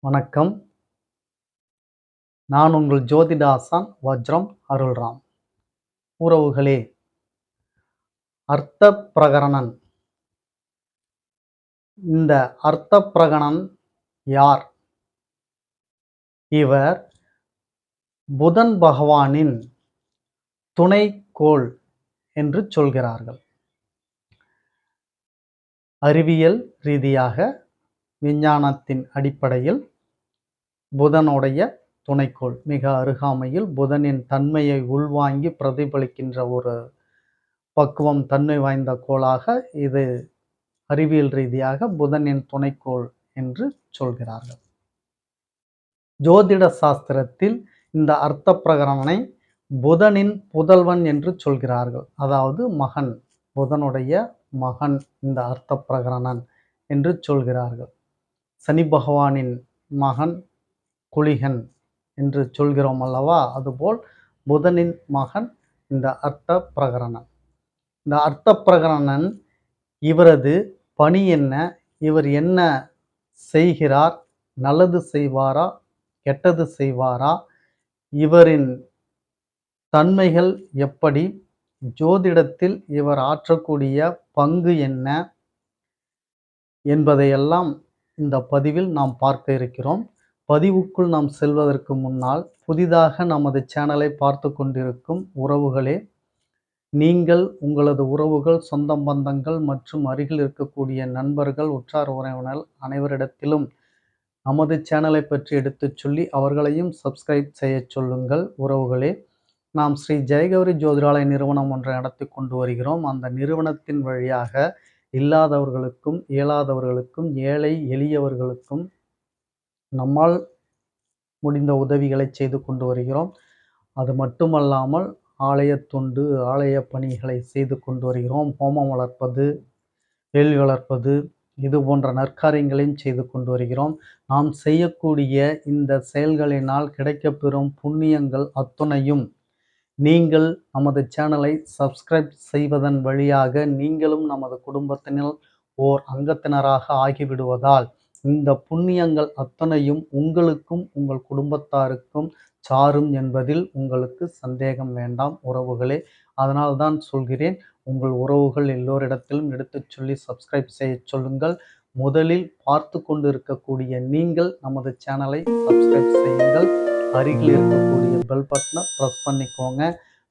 வணக்கம். நான் உங்கள் ஜோதிட ஆசான் வஜ்ரம் அருள்ராம். உறவுகளே, அர்த்த பிரகரணன். இந்த அர்த்த பிரகரணன் யார்? இவர் புதன் பகவானின் துணைக்கோள் என்று சொல்கிறார்கள். அறிவியல் ரீதியாக, விஞ்ஞானத்தின் அடிப்படையில் புதனுடைய துணைக்கோள் மிக அருகாமையில் புதனின் தன்மையை உள்வாங்கி பிரதிபலிக்கின்ற ஒரு பக்குவம் தன்மை வாய்ந்த கோளாக இது அறிவியல் ரீதியாக புதனின் துணைக்கோள் என்று சொல்கிறார்கள். ஜோதிட சாஸ்திரத்தில் இந்த அர்த்த பிரகரணனை புதனின் புதல்வன் என்று சொல்கிறார்கள். அதாவது மகன், புதனுடைய மகன் இந்த அர்த்த பிரகரணன் என்று சொல்கிறார்கள். சனி பகவானின் மகன் குளிகன் என்று சொல்கிறோம் அல்லவா, அதுபோல் புதனின் மகன் இந்த அர்த்த பிரகரணன். இந்த அர்த்த பிரகரணன் இவரது பணி என்ன? இவர் என்ன செய்கிறார்? நல்லது செய்வாரா, கெட்டது செய்வாரா? இவரின் தன்மைகள் எப்படி? ஜோதிடத்தில் இவர் ஆற்றக்கூடிய பங்கு என்ன என்பதையெல்லாம் இந்த பதிவில் நாம் பார்க்க இருக்கிறோம். பதிவுக்குள் நாம் செல்வதற்கு முன்னால் புதிதாக நமது சேனலை பார்த்து கொண்டிருக்கும் உறவுகளே, நீங்கள் உங்களது உறவுகள், சொந்த பந்தங்கள் மற்றும் அருகில் இருக்கக்கூடிய நண்பர்கள், உற்றார் உறவினர் அனைவரிடத்திலும் நமது சேனலை பற்றி எடுத்துச் சொல்லி அவர்களையும் சப்ஸ்கிரைப் செய்ய சொல்லுங்கள். உறவுகளே, நாம் ஸ்ரீ ஜெயகௌரி ஜோதிடாலய நிறுவனம் ஒன்றை நடத்தி கொண்டு வருகிறோம். அந்த நிறுவனத்தின் வழியாக இல்லாதவர்களுக்கும், இயலாதவர்களுக்கும், ஏழை எளியவர்களுக்கும் நம்மால் முடிந்த உதவிகளை செய்து கொண்டு வருகிறோம். அது மட்டுமல்லாமல் ஆலய தொண்டு, ஆலய பணிகளை செய்து கொண்டு வருகிறோம். ஹோமம் வளர்ப்பது, வேள்வி வளர்ப்பது, இது போன்ற நற்காரியங்களையும் செய்து கொண்டு வருகிறோம். நாம் செய்யக்கூடிய இந்த செயல்களினால் கிடைக்கப்பெறும் புண்ணியங்கள் அத்துணையும் நீங்கள் நமது சேனலை சப்ஸ்கிரைப் செய்வதன் வழியாக நீங்களும் நமது குடும்பத்தினர் ஓர் அங்கத்தினராக ஆகிவிடுவதால் இந்த புண்ணியங்கள் அத்தனையும் உங்களுக்கும் உங்கள் குடும்பத்தாருக்கும் சாரும் என்பதில் உங்களுக்கு சந்தேகம் வேண்டாம் உறவுகளே. அதனால்தான் சொல்கிறேன், உங்கள் உறவுகள் எல்லோரிடத்திலும் எடுத்துச் சொல்லி சப்ஸ்கிரைப் செய்ய சொல்லுங்கள். முதலில் பார்த்து கொண்டு இருக்கக்கூடிய நீங்கள் நமது சேனலை சப்ஸ்கிரைப் செய்யுங்கள். அருகில் இருக்கக்கூடிய பெல் பட்டனை ப்ரெஸ் பண்ணிக்கோங்க.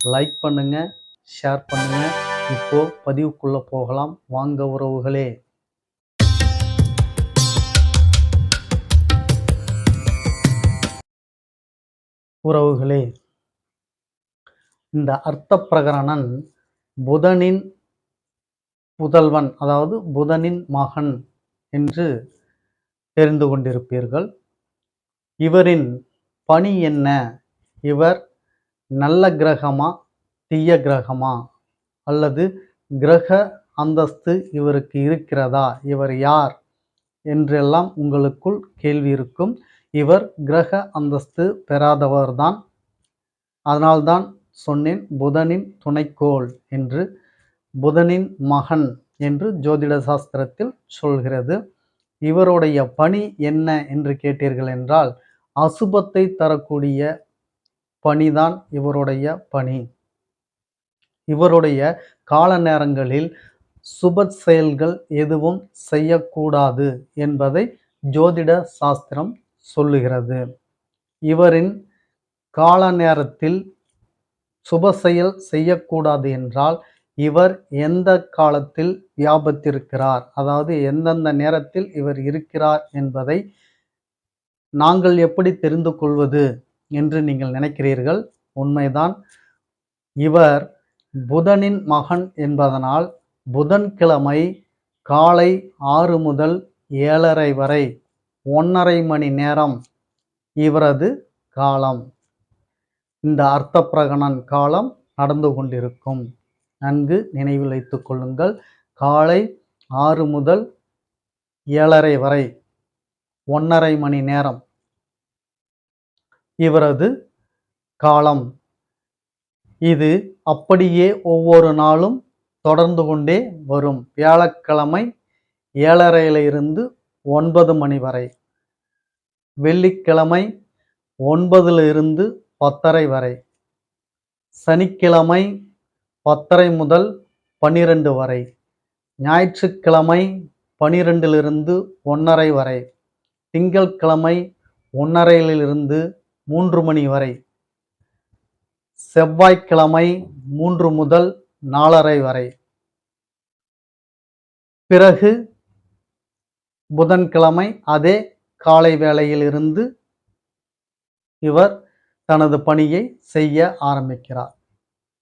லைக் பண்ணுங்க, ஷேர் பண்ணுங்க. இப்போ பதிவுக்குள்ள போகலாம் வாங்க உறவுகளே. உறவுகளே, இந்த அர்த்த பிரகரணன் புதனின் புதல்வன், அதாவது புதனின் மகன் என்று தெரிந்து கொண்டிருப்பீர்கள். இவரின் பணி என்ன? இவர் நல்ல கிரகமா, தீய கிரகமா, அல்லது கிரக அந்தஸ்து இவருக்கு இருக்கிறதா? இவர் யார் என்றெல்லாம் உங்களுக்குள் கேள்வி இருக்கும். இவர் கிரக அந்தஸ்து பெறாதவர்தான். அதனால்தான் சொன்னேன் புதனின் துணைக்கோள் என்று. புதனின் மகன் என்று ஜோதிட சாஸ்திரத்தில் சொல்கிறது. இவருடைய பணி என்ன என்று கேட்டீர்கள் என்றால், அசுபத்தை தரக்கூடிய பணிதான் இவருடைய பணி. இவருடைய கால நேரங்களில் சுப செயல்கள் எதுவும் செய்யக்கூடாது என்பதை ஜோதிட சாஸ்திரம் சொல்லுகிறது. இவரின் கால நேரத்தில் சுப செயல் செய்யக்கூடாது என்றால், இவர் எந்த காலத்தில் வியாபத்திருக்கிறார், அதாவது எந்தெந்த நேரத்தில் இவர் இருக்கிறார் என்பதை நாங்கள் எப்படி தெரிந்து கொள்வது என்று நீங்கள் நினைக்கிறீர்கள். உண்மைதான். இவர் புதனின் மகன் என்பதனால் புதன்கிழமை காலை 6 முதல் 7:30 வரை 1.5 மணி நேரம் இவரது காலம், இந்த அர்த்த பிரகரணன் காலம் நடந்து கொண்டிருக்கும். நன்கு நினைவில் வைத்துக் கொள்ளுங்கள். காலை 6 முதல் 7:30 வரை 1.5 மணி நேரம் இவரது காலம். இது அப்படியே ஒவ்வொரு நாளும் தொடர்ந்து கொண்டே வரும். வியாழக்கிழமை 7:30 இருந்து 9 மணி வரை, வெள்ளிக்கிழமை 9 10:30 வரை, சனிக்கிழமை 10:30 முதல் 12 வரை, ஞாயிற்றுக்கிழமை 12 1:30 வரை, திங்கட்கிழமை 1:30 3 மணி வரை, செவ்வாய்க்கிழமை 3 முதல் 4:30 வரை, பிறகு புதன்கிழமை அதே காலை வேளையிலிருந்து இவர் தனது பணியை செய்ய ஆரம்பிக்கிறார்.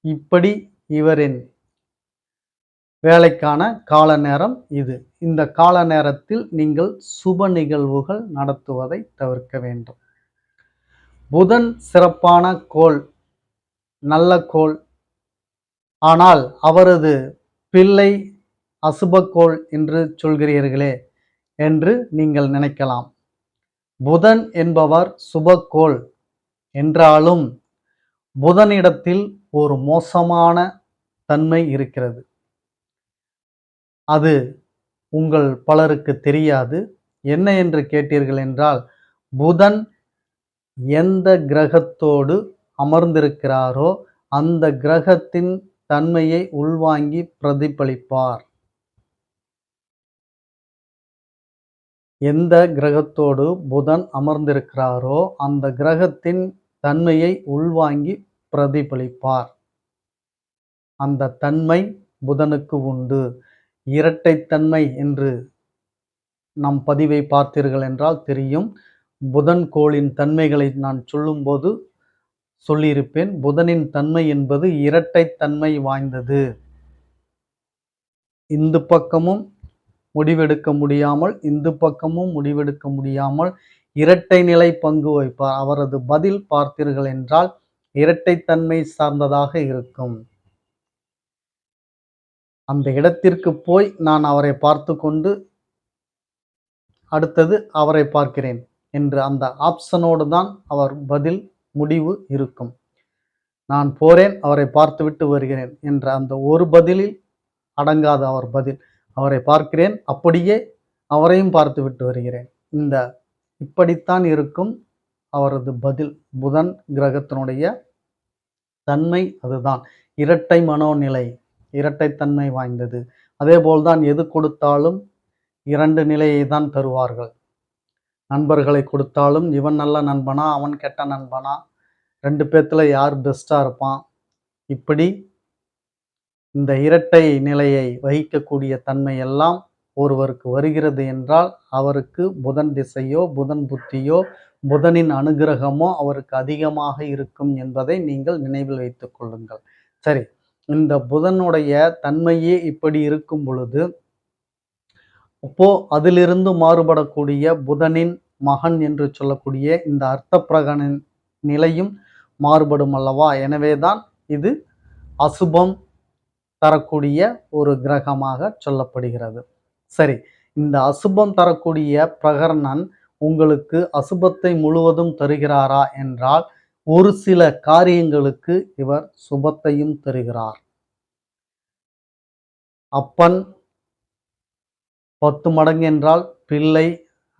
இப்படி இவரின் வேலைக்கான கால நேரம் இது. இந்த கால நேரத்தில் நீங்கள் சுப நிகழ்வுகள் நடத்துவதை தவிர்க்க வேண்டும். புதன் சிறப்பான கோள், நல்ல கோள். ஆனால் அவரது பிள்ளை அசுபக்கோள் என்று சொல்கிறீர்களே என்று நீங்கள் நினைக்கலாம். புதன் என்பவர் சுபக்கோள் என்றாலும் புதனிடத்தில் ஒரு மோசமான தன்மை இருக்கிறது. அது உங்கள் பலருக்கு தெரியாது. என்ன என்று கேட்டீர்கள் என்றால், புதன் எந்த கிரகத்தோடு அமர்ந்திருக்கிறாரோ அந்த கிரகத்தின் தன்மையை உள்வாங்கி பிரதிபலிப்பார். எந்த கிரகத்தோடு புதன் அமர்ந்திருக்கிறாரோ அந்த கிரகத்தின் தன்மையை உள்வாங்கி பிரதிபலிப்பார். அந்த தன்மை புதனுக்கு உண்டு. இரட்டைத்தன்மை என்று நம் பதிவை பார்த்தீர்கள் என்றால் தெரியும். புதன் கோளின் தன்மைகளை நான் சொல்லும்போது சொல்லியிருப்பேன். புதனின் தன்மை என்பது இரட்டைத்தன்மை வாய்ந்தது. இந்த பக்கமும் முடிவெடுக்க முடியாமல், இந்த பக்கமும் முடிவெடுக்க முடியாமல் இரட்டை நிலை பங்கு வைப்பார். அவரது பதில் பார்த்தீர்கள் என்றால் இரட்டைத்தன்மை சார்ந்ததாக இருக்கும். அந்த இடத்திற்கு போய் நான் அவரை பார்த்து கொண்டு அடுத்தது அவரை பார்க்கிறேன் என்று அந்த ஆப்ஷனோடு தான் அவர் பதில் முடிவு இருக்கும். நான் போறேன், அவரை பார்த்துவிட்டு வருகிறேன் என்ற அந்த ஒரு பதிலில் அடங்காத அவர் பதில். அவரை பார்க்கிறேன், அப்படியே அவரையும் பார்த்து விட்டு வருகிறேன். இப்படித்தான் இருக்கும் அவரது பதில். புதன் கிரகத்தினுடைய தன்மை அதுதான். இரட்டை மனோநிலை, இரட்டைத்தன்மை வாய்ந்தது. அதேபோல்தான் எது கொடுத்தாலும் 2 நிலையை தான் தருவார்கள். நண்பர்களை கொடுத்தாலும் இவன் நல்ல நண்பனா, அவன் கெட்ட நண்பனா, 2 பேத்துல யார் பெஸ்டா இருப்பான், இப்படி இந்த இரட்டை நிலையை வகிக்கக்கூடிய தன்மை எல்லாம் ஒருவருக்கு வருகிறது என்றால் அவருக்கு புதன் திசையோ, புதன் புத்தியோ, புதனின் அனுகிரகமோ அவருக்கு அதிகமாக இருக்கும் என்பதை நீங்கள் நினைவில் வைத்துக் கொள்ளுங்கள். சரி, இந்த புதனுடைய தன்மையே இப்படி இருக்கும் பொழுது, அப்போ அதிலிருந்து மாறுபடக்கூடிய புதனின் மகன் என்று சொல்லக்கூடிய இந்த அர்த்தப்பிரகனின் நிலையும் மாறுபடும் அல்லவா? எனவேதான் இது அசுபம் தரக்கூடிய ஒரு கிரகமாக சொல்லப்படுகிறது. சரி, இந்த அசுபம் தரக்கூடிய பிரகரணன் உங்களுக்கு அசுபத்தை முழுவதும் தருகிறாரா என்றால், ஒரு சில காரியங்களுக்கு இவர் சுபத்தையும் தருகிறார். அப்பன் 10 மடங்கு என்றால் பிள்ளை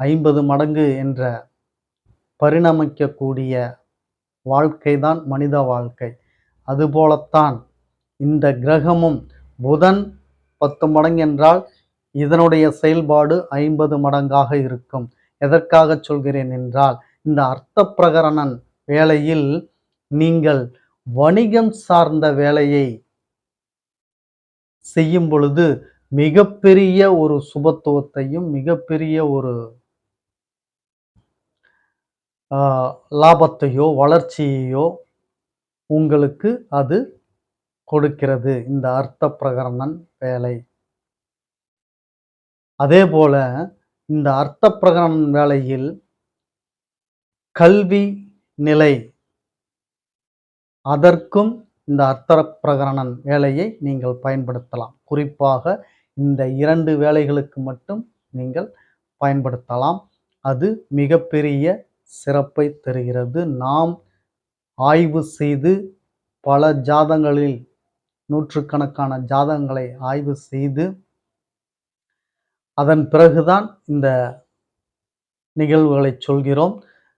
50 மடங்கு என்ற பரிணமிக்கக்கூடிய வாழ்க்கைதான் மனித வாழ்க்கை. அதுபோலத்தான் இந்த கிரகமும் புதன் 10 மடங்கு என்றால் இதனுடைய செயல்பாடு 50 மடங்காக இருக்கும். எதற்காக சொல்கிறேன் என்றால், இந்த அர்த்த பிரகரணன் வேளையில் நீங்கள் வணிகம் சார்ந்த வேலையை செய்யும் பொழுது மிகப்பெரிய ஒரு சுபத்துவத்தையும் மிகப்பெரிய ஒரு லாபத்தையோ வளர்ச்சியையோ உங்களுக்கு அது கொடுக்கிறது, இந்த அர்த்த பிரகரணன் வேலை. அதே போல இந்த அர்த்த பிரகரணன் வேலையில் கல்வி நிலை, அதற்கும் இந்த அர்த்த பிரகரணன் வேலையை நீங்கள் பயன்படுத்தலாம். குறிப்பாக இந்த 2 வேலைகளுக்கு மட்டும் நீங்கள் பயன்படுத்தலாம். அது மிகப்பெரிய சிறப்பை தருகிறது. நாம் ஆய்வு செய்து பல ஜாதகங்களில் நூற்றுக்கணக்கான ஜாதகங்களை ஆய்வு செய்து அதன் பிறகுதான் இந்த நிகழ்வுகளை சொல்கிறோம்.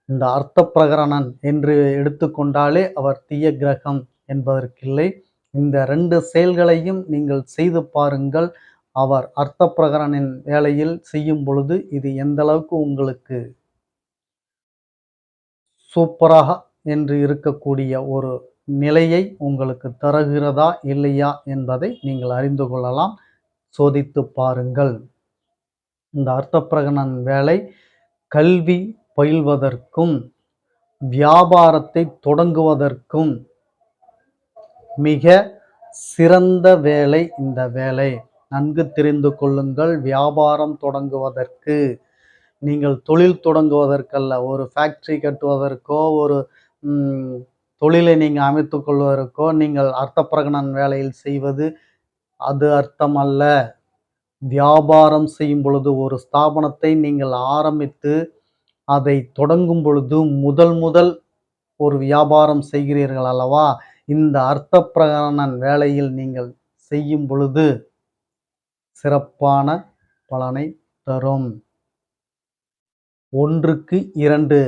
இந்த அர்த்த பிரகரணன் என்று எடுத்துக்கொண்டாலே அவர் தீய கிரகம் என்பதற்கில்லை. இந்த 2 செயல்களையும் நீங்கள் செய்து பாருங்கள். அவர் அர்த்த பிரகரனின் வேளையில் செய்யும் பொழுது இது எந்த அளவுக்கு உங்களுக்கு சூப்பராக என்று இருக்கக்கூடிய ஒரு நிலையை உங்களுக்கு தருகிறதா இல்லையா என்பதை நீங்கள் அறிந்து கொள்ளலாம். சோதித்து பாருங்கள். இந்த அர்த்த பிரகடனன் வேலை கல்வி பயில்வதற்கும் வியாபாரத்தை தொடங்குவதற்கும் மிக சிறந்த வேலை இந்த வேலை. நன்கு தெரிந்து கொள்ளுங்கள். வியாபாரம் தொடங்குவதற்கு, நீங்கள் தொழில் தொடங்குவதற்கல்ல, ஒரு ஃபேக்டரி கட்டுவதற்கோ, ஒரு தொழிலை நீங்கள் அமைத்துக் கொள்வதற்கோ நீங்கள் அர்த்த பிரகடனன் வேலையில் செய்வது அது அர்த்தம் அல்ல. வியாபாரம் செய்யும் பொழுது ஒரு ஸ்தாபனத்தை நீங்கள் ஆரம்பித்து அதை தொடங்கும் பொழுது முதல் ஒரு வியாபாரம் செய்கிறீர்கள் அல்லவா? இந்த அர்த்த பிரகடனன் வேலையில் நீங்கள் செய்யும் பொழுது சிறப்பான பலனை தரும். 1க்கு 2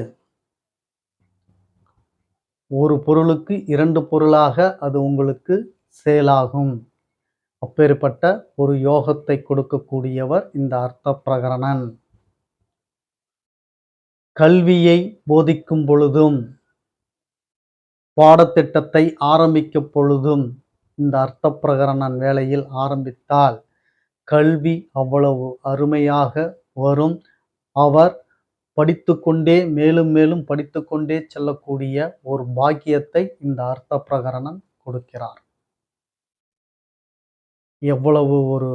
ஒரு பொருளுக்கு 2 பொருளாக அது உங்களுக்கு சேலாகும். அப்பேற்பட்ட ஒரு யோகத்தை கொடுக்கக்கூடியவர் இந்த அர்த்த பிரகரணன். கல்வியை போதிக்கும் பொழுதும் பாடத்திட்டத்தை ஆரம்பிக்கும் பொழுதும் இந்த அர்த்த பிரகரணன் வேளையில் ஆரம்பித்தால் கல்வி அவ்வளவு அருமையாக வரும். அவர் படித்துக்கொண்டே மேலும் மேலும் படித்துக்கொண்டே செல்லக்கூடிய ஒரு பாக்கியத்தை இந்த அர்த்த பிரகரணன் கொடுக்கிறார். எவ்வளவு ஒரு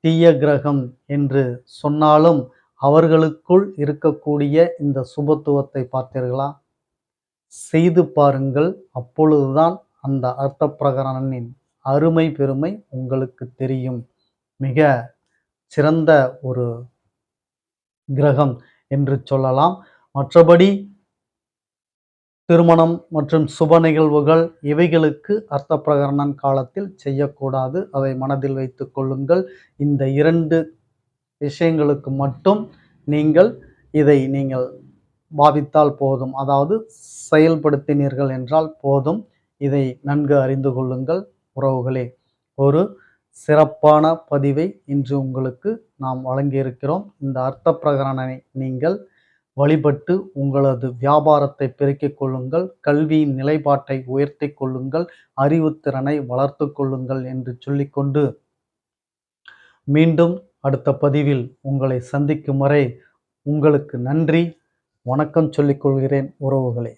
தீய கிரகம் என்று சொன்னாலும் அவர்களுக்குள் இருக்கக்கூடிய இந்த சுபத்துவத்தை பார்த்தீர்களா? செய்து பாருங்கள். அப்பொழுதுதான் அந்த அர்த்த பிரகரணனின் அருமை பெருமை உங்களுக்கு தெரியும். மிக சிறந்த ஒரு கிரகம் என்று சொல்லலாம். மற்றபடி திருமணம் மற்றும் சுப நிகழ்வுகள் இவைகளுக்கு அர்த்த பிரகரணன் காலத்தில் செய்யக்கூடாது. அதை மனதில் வைத்துக் கொள்ளுங்கள். இந்த 2 விஷயங்களுக்கு மட்டும் நீங்கள் இதை நீங்கள் பாவித்தால் போதும். அதாவது செயல்படுத்தினீர்கள் என்றால் போதும். இதை நன்கு அறிந்து கொள்ளுங்கள் உறவுகளே. ஒரு சிறப்பான பதிவை இன்று உங்களுக்கு நாம் வழங்கியிருக்கிறோம். இந்த அர்த்த பிரகரணனை நீங்கள் வழிபட்டு உங்களது வியாபாரத்தை பெருக்கிக் கொள்ளுங்கள், கல்வியின் நிலைப்பாட்டை உயர்த்தி கொள்ளுங்கள், அறிவுத்திறனை வளர்த்து கொள்ளுங்கள் என்று சொல்லிக்கொண்டு மீண்டும் அடுத்த பதிவில் உங்களை சந்திக்கும் வரை உங்களுக்கு நன்றி, வணக்கம் சொல்லிக் கொள்கிறேன் உறவுகளே.